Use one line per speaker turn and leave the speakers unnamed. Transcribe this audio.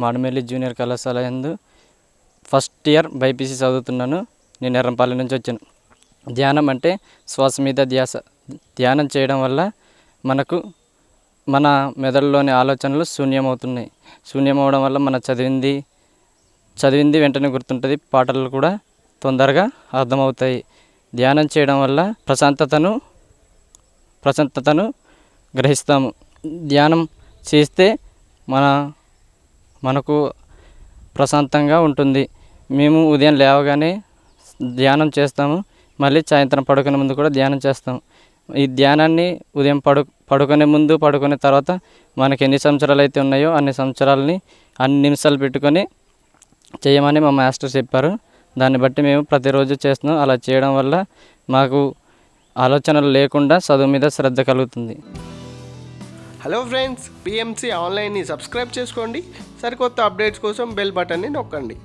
మారేడ్మల్లి junior కళాశాల యందు first year BiPC చదువుతున్నాను. నేను ఎర్రంపల్లి నుంచి వచ్చాను. ధ్యానం అంటే శ్వాస మీద ధ్యాస. ధ్యానం చేయడం వల్ల మన మెదడులోని ఆలోచనలు శూన్యమవుతున్నాయి. శూన్యమవడం వల్ల మన చదివింది వెంటనే గుర్తుంటుంది. పాటలు కూడా తొందరగా అర్థమవుతాయి. ధ్యానం చేయడం వల్ల ప్రశాంతతను గ్రహిస్తాము. ధ్యానం చేస్తే మనకు ప్రశాంతంగా ఉంటుంది. మేము ఉదయం లేవగానే ధ్యానం చేస్తాము. మళ్ళీ సాయంత్రం పడుకునే ముందు కూడా ధ్యానం చేస్తాము. ఈ ధ్యానాన్ని ఉదయం పడుకునే ముందు, పడుకునే తర్వాత మనకి ఎన్ని సంవత్సరాలు అయితే ఉన్నాయో అన్ని సంవత్సరాలని అన్ని నిమిషాలు పెట్టుకొని చేయమని మా మాస్టర్ చెప్పారు. దాన్ని బట్టి మేము ప్రతిరోజు చేస్తున్నాం. అలా చేయడం వల్ల మాకు ఆలోచనలు లేకుండా చదువు మీద శ్రద్ధ కలుగుతుంది.
హలో ఫ్రెండ్స్, పిఎంసి ఆన్లైన్ని సబ్స్క్రైబ్ చేసుకోండి. సరికొత్త అప్డేట్స్ కోసం బెల్ బటన్ని నొక్కండి.